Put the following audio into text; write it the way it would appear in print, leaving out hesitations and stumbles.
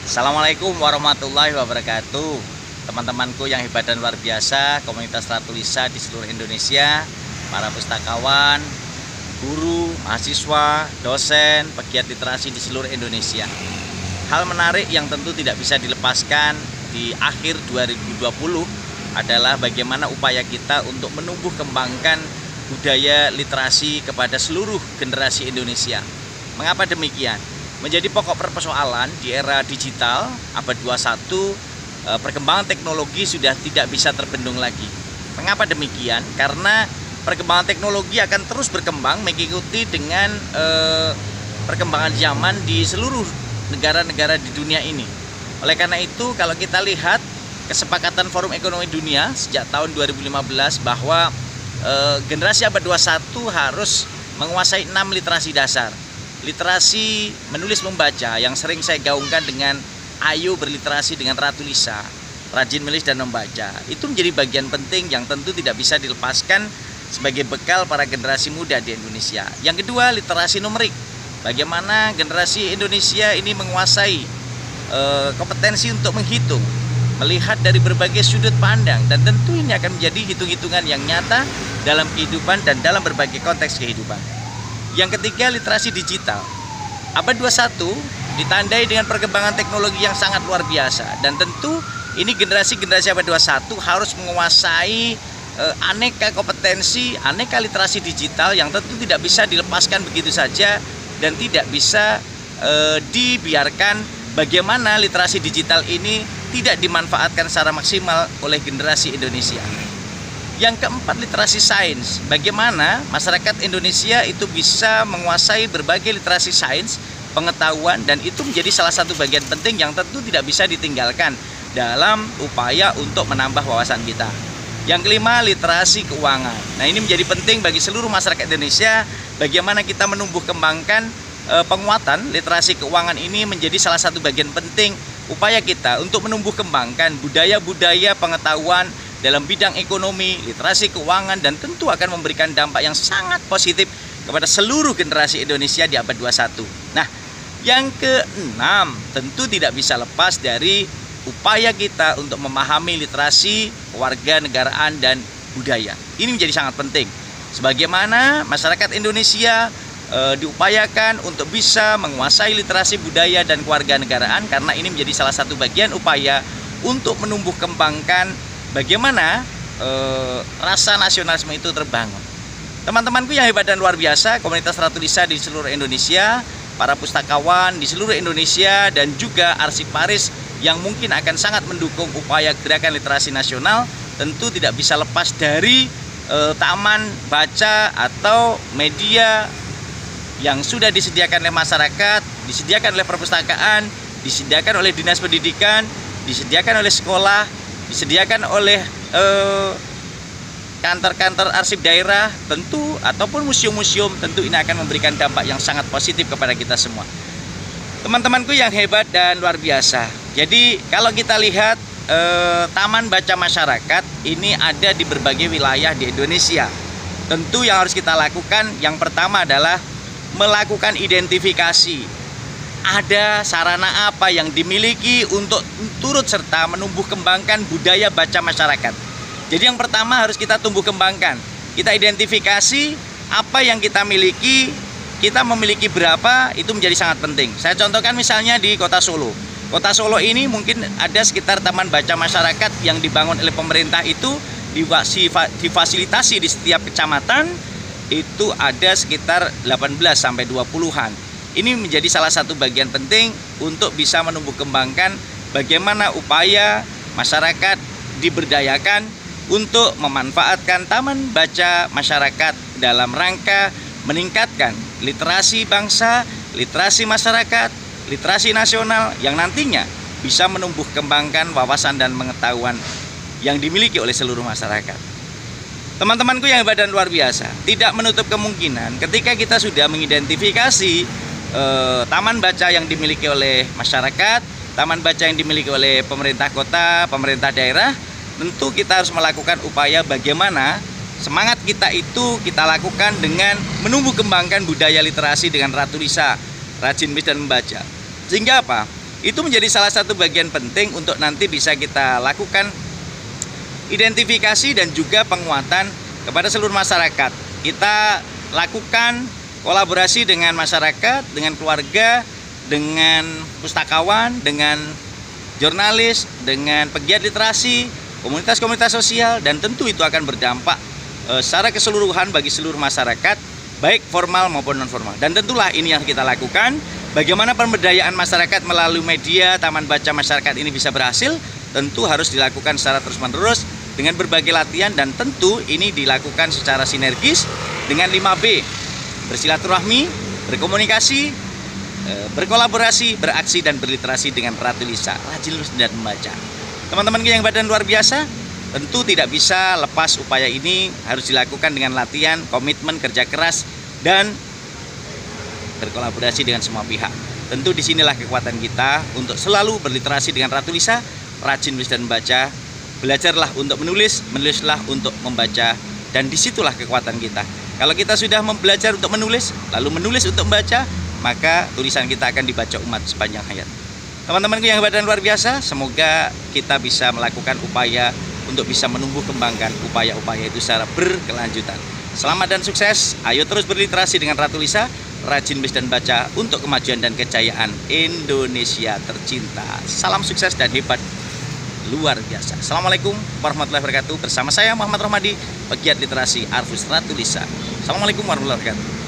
Assalamualaikum warahmatullahi wabarakatuh. Teman-temanku yang hebat dan luar biasa, komunitas Ratu Lisa di seluruh Indonesia, para pustakawan, guru, mahasiswa, dosen, pegiat literasi di seluruh Indonesia. Hal menarik yang tentu tidak bisa dilepaskan di akhir 2020 adalah bagaimana upaya kita untuk menumbuh kembangkan budaya literasi kepada seluruh generasi Indonesia. Mengapa demikian? Menjadi pokok persoalan di era digital abad 21, perkembangan teknologi sudah tidak bisa terbendung lagi. Mengapa demikian? Karena perkembangan teknologi akan terus berkembang mengikuti dengan perkembangan zaman di seluruh negara-negara di dunia ini. Oleh karena itu, kalau kita lihat kesepakatan Forum Ekonomi Dunia sejak tahun 2015 bahwa generasi abad 21 harus menguasai 6 literasi dasar. Literasi menulis membaca yang sering saya gaungkan dengan ayo berliterasi dengan Ratu Lisa, rajin menulis dan membaca, itu menjadi bagian penting yang tentu tidak bisa dilepaskan sebagai bekal para generasi muda di Indonesia. Yang kedua, literasi numerik. Bagaimana generasi Indonesia ini menguasai kompetensi untuk menghitung, melihat dari berbagai sudut pandang, dan tentu ini akan menjadi hitung-hitungan yang nyata dalam kehidupan dan dalam berbagai konteks kehidupan. Yang ketiga, literasi digital. Abad 21 ditandai dengan perkembangan teknologi yang sangat luar biasa, dan tentu ini generasi-generasi abad 21 harus menguasai aneka kompetensi, aneka literasi digital yang tentu tidak bisa dilepaskan begitu saja dan tidak bisa dibiarkan bagaimana literasi digital ini tidak dimanfaatkan secara maksimal oleh generasi Indonesia. Yang keempat, literasi sains. Bagaimana masyarakat Indonesia itu bisa menguasai berbagai literasi sains, pengetahuan, dan itu menjadi salah satu bagian penting yang tentu tidak bisa ditinggalkan dalam upaya untuk menambah wawasan kita. Yang kelima, literasi keuangan. Nah, ini menjadi penting bagi seluruh masyarakat Indonesia, bagaimana kita menumbuh kembangkan penguatan literasi keuangan ini menjadi salah satu bagian penting upaya kita untuk menumbuh kembangkan budaya-budaya pengetahuan dalam bidang ekonomi, literasi keuangan, dan tentu akan memberikan dampak yang sangat positif kepada seluruh generasi Indonesia di abad 21. Nah, yang keenam tentu tidak bisa lepas dari upaya kita untuk memahami literasi kewarganegaraan dan budaya. Ini menjadi sangat penting. Sebagaimana masyarakat Indonesia diupayakan untuk bisa menguasai literasi budaya dan kewarganegaraan, karena ini menjadi salah satu bagian upaya untuk menumbuh kembangkan bagaimana rasa nasionalisme itu terbangun. Teman-temanku yang hebat dan luar biasa, komunitas Ratu Lisa di seluruh Indonesia, para pustakawan di seluruh Indonesia, dan juga arsiparis yang mungkin akan sangat mendukung upaya gerakan literasi nasional, tentu tidak bisa lepas dari taman baca atau media yang sudah disediakan oleh masyarakat, disediakan oleh perpustakaan, disediakan oleh dinas pendidikan, disediakan oleh sekolah, disediakan oleh kantor-kantor arsip daerah tentu, ataupun museum-museum. Tentu ini akan memberikan dampak yang sangat positif kepada kita semua. Teman-temanku yang hebat dan luar biasa, jadi kalau kita lihat taman baca masyarakat ini ada di berbagai wilayah di Indonesia. Tentu yang harus kita lakukan, yang pertama adalah melakukan identifikasi. Ada sarana apa yang dimiliki untuk turut serta menumbuh kembangkan budaya baca masyarakat. Jadi yang pertama harus kita tumbuh kembangkan. Kita identifikasi apa yang kita miliki, kita memiliki berapa, itu menjadi sangat penting. Saya contohkan misalnya di Kota Solo. Kota Solo ini mungkin ada sekitar taman baca masyarakat yang dibangun oleh pemerintah, itu difasilitasi di setiap kecamatan. Itu ada sekitar 18 sampai 20-an. Ini menjadi salah satu bagian penting untuk bisa menumbuh kembangkan bagaimana upaya masyarakat diberdayakan untuk memanfaatkan taman baca masyarakat dalam rangka meningkatkan literasi bangsa, literasi masyarakat, literasi nasional yang nantinya bisa menumbuh kembangkan wawasan dan pengetahuan yang dimiliki oleh seluruh masyarakat. Teman-temanku yang hebat dan luar biasa, tidak menutup kemungkinan ketika kita sudah mengidentifikasi taman baca yang dimiliki oleh masyarakat, taman baca yang dimiliki oleh pemerintah kota, pemerintah daerah, tentu kita harus melakukan upaya bagaimana semangat kita itu kita lakukan dengan menumbuh kembangkan budaya literasi dengan Ratu Lisa, rajin menulis dan membaca. Sehingga apa? Itu menjadi salah satu bagian penting untuk nanti bisa kita lakukan identifikasi dan juga penguatan kepada seluruh masyarakat. Kita lakukan kolaborasi dengan masyarakat, dengan keluarga, dengan pustakawan, dengan jurnalis, dengan pegiat literasi, komunitas-komunitas sosial, dan tentu itu akan berdampak secara keseluruhan bagi seluruh masyarakat, baik formal maupun non formal. Dan tentulah ini yang kita lakukan. Bagaimana pemberdayaan masyarakat melalui media Taman Baca Masyarakat ini bisa berhasil, tentu harus dilakukan secara terus-menerus dengan berbagai latihan, dan tentu ini dilakukan secara sinergis dengan 5B: bersilaturahmi, berkomunikasi, berkolaborasi, beraksi, dan berliterasi dengan Ratu Lisa, rajin menulis dan membaca. Teman-teman yang badan luar biasa, tentu tidak bisa lepas upaya ini, harus dilakukan dengan latihan, komitmen, kerja keras, dan berkolaborasi dengan semua pihak. Tentu disinilah kekuatan kita untuk selalu berliterasi dengan Ratu Lisa, rajin menulis dan membaca. Belajarlah untuk menulis, menulislah untuk membaca, dan disitulah kekuatan kita. Kalau kita sudah belajar untuk menulis, lalu menulis untuk membaca, maka tulisan kita akan dibaca umat sepanjang hayat. Teman-temanku yang badan luar biasa, semoga kita bisa melakukan upaya untuk bisa menumbuh kembangkan upaya-upaya itu secara berkelanjutan. Selamat dan sukses. Ayo terus berliterasi dengan Ratu Lisa, rajin menulis dan baca untuk kemajuan dan kejayaan Indonesia tercinta. Salam sukses dan hebat luar biasa. Assalamualaikum warahmatullahi wabarakatuh. Bersama saya Muhammad Rohmadi, pegiat literasi Arfus Ratu Lisa. Assalamualaikum warahmatullahi wabarakatuh.